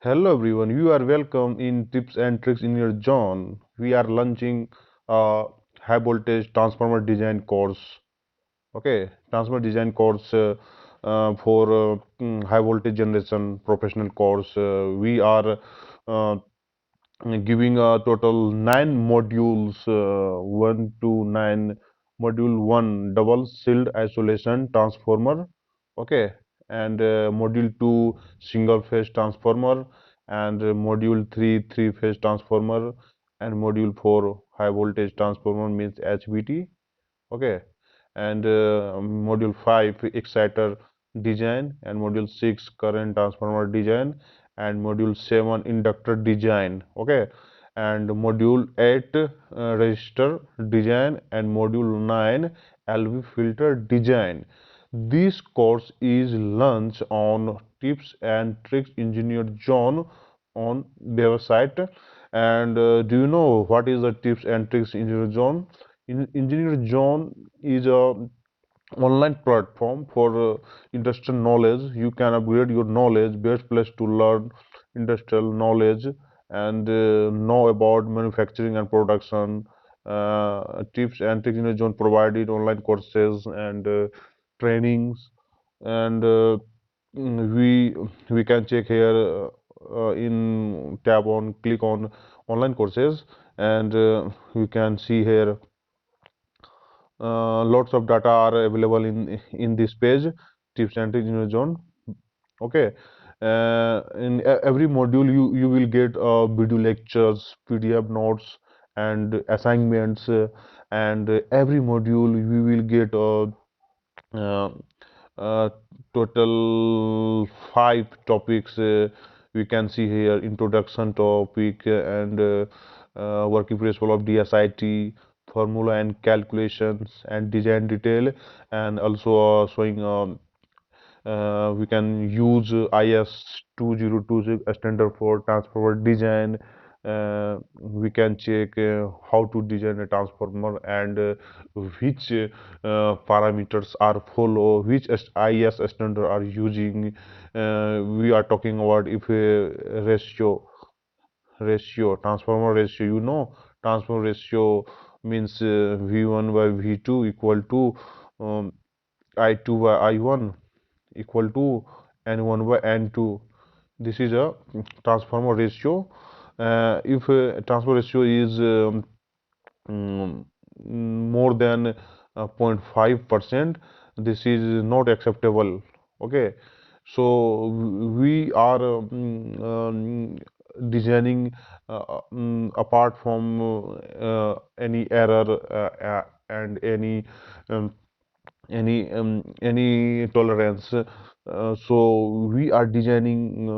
Hello everyone, you are welcome in Tips and Tricks in your zone. We are launching a high voltage transformer design course. Okay, transformer design course for high voltage generation professional course. We are uh, giving a total 9 modules, 1 to 9. Module 1 double shield isolation transformer, okay, and module 2 single phase transformer, and module 3 three-phase transformer, and module 4 high voltage transformer means HVT. Okay, and module 5 exciter design, and module 6 current transformer design, and module 7 inductor design. Okay, and module 8 resistor design, and module 9 LV filter design. This course is launched on Tips and Tricks Engineer John on their site. And do you know what is the Tips and Tricks Engineer John? Engineer John is a online platform for industrial knowledge. You can upgrade your knowledge. Best place to learn industrial knowledge and know about manufacturing and production. Tips and tricks Engineer John provided online courses and trainings, and we can check here in tab on click on online courses, and we can see here lots of data are available in this page, tips and tricks in your zone. Okay, in every module you will get video lectures, PDF notes, and assignments, and every module we will get uh, uh, total 5 topics. We can see here introduction topic, and working principle of DSIT, formula and calculations, and design detail, and also showing we can use IS 2026 standard for transformer design. We can check how to design a transformer, and which parameters are follow, which IS standard are using. We are talking about if a ratio, transformer ratio, transformer ratio means V1 by V2 equal to I2 by I1 equal to N1 by N2. This is a transformer ratio. If transfer ratio is mm, more than 0.5%, this is not acceptable. Okay, so we are designing apart from any error and um, any tolerance. So we are designing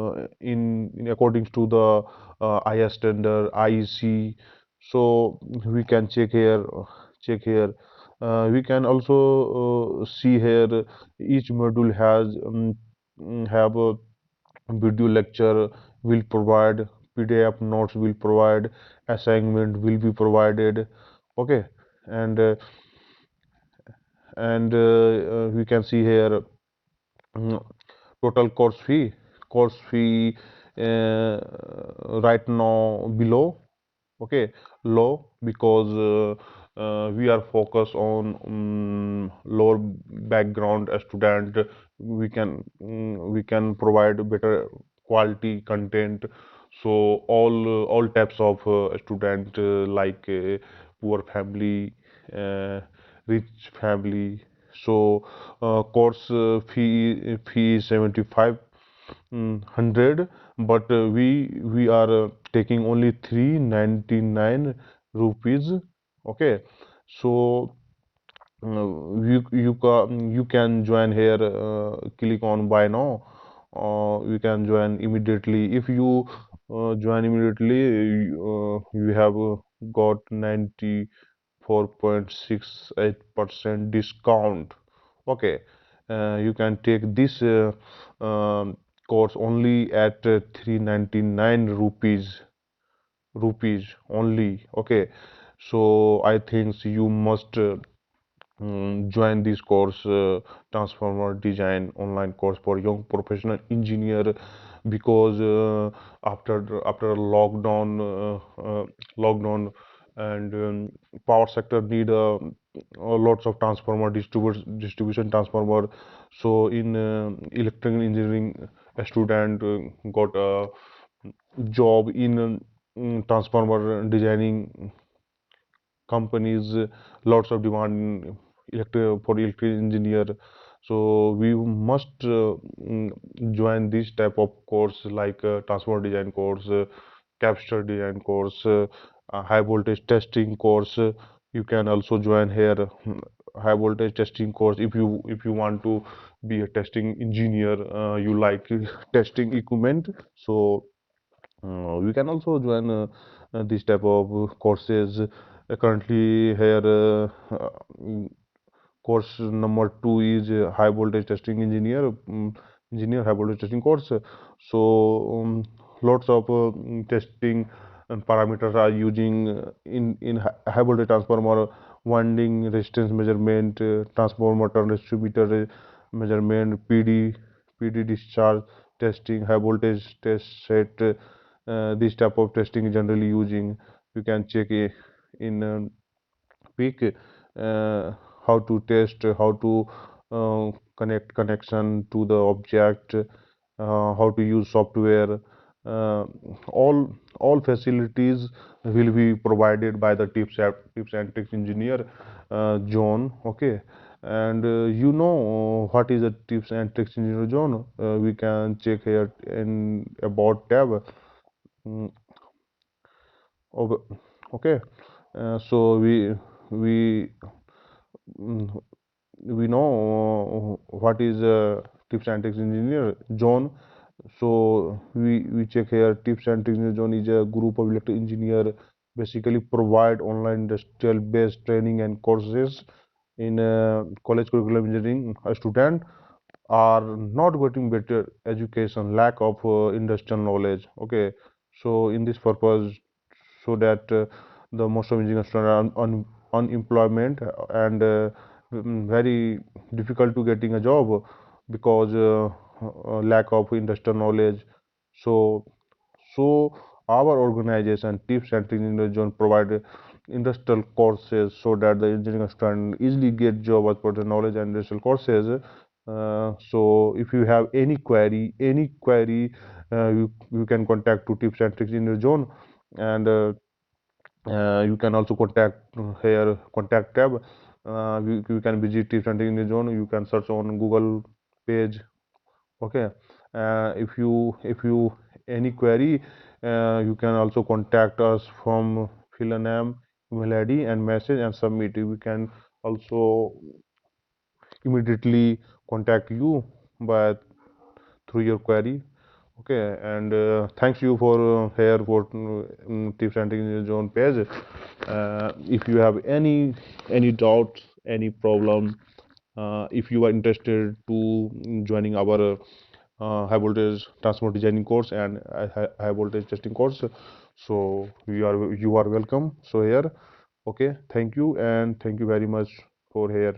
in according to the IS standard IEC. So we can check here. We can also see here each module has have a video lecture will provide, PDF notes will provide, assignment will be provided. Okay, and we can see here mm, total course fee right now below, okay, low, because we are focused on lower background student. We can provide better quality content. So all types of student, like poor family, uh, rich family. So course fee is 7500, but we are taking only 399 rupees. Okay, so you can join here, click on buy now. You can join immediately. If you join immediately, you have got 94.68% discount. Okay, you can take this course only at 399 rupees only. Okay, so I think you must join this course, transformer design online course for young professional engineer, because after lockdown and power sector need lots of transformer distribution transformer. So in electrical engineering, a student got a job in transformer designing companies, lots of demand in for electrical engineer. So we must join this type of course like transformer design course, capture design course, high voltage testing course. You can also join here high voltage testing course if you want to be a testing engineer, you like testing equipment. So we can also join this type of courses. Currently here course number two is high voltage testing engineer high voltage testing course. So lots of testing and parameters are using in high voltage transformer: winding resistance measurement, transformer turn distributor measurement, PD discharge testing, high voltage test set. This type of testing is generally using. You can check in pick how to test, how to connect connection to the object, how to use software. Uh, all facilities will be provided by the tips and tricks engineer, John. Okay, and you know what is a tips and tricks engineer, John? We can check here in about tab. Mm, okay, okay. So we mm, we know what is tips and tricks engineer, John. So we check here. Tips and tricks engineer John is a group of electrical engineer basically provide online industrial based training and courses in college curriculum engineering. A student are not getting better education, lack of industrial knowledge. Okay, so in this purpose, so that the most of engineers are unemployment and very difficult to getting a job because lack of industrial knowledge. So so our organization tips and tricks in the zone provide industrial courses so that the engineering student easily get job as per the knowledge and industrial courses. So if you have any query, you can contact to tips and tricks in the zone, and you can also contact here contact tab. You can visit tips and tricks in the zone. You can search on Google page. Okay, if you any query, you can also contact us from fill a name, email ID, and message and submit. We can also immediately contact you by through your query. Okay, and thanks you for here for tips and tricks in your own page. If you have any doubts, any problem, if you are interested to joining our high voltage transformer designing course and high voltage testing course, so you are welcome. So here, okay, thank you and thank you very much for here.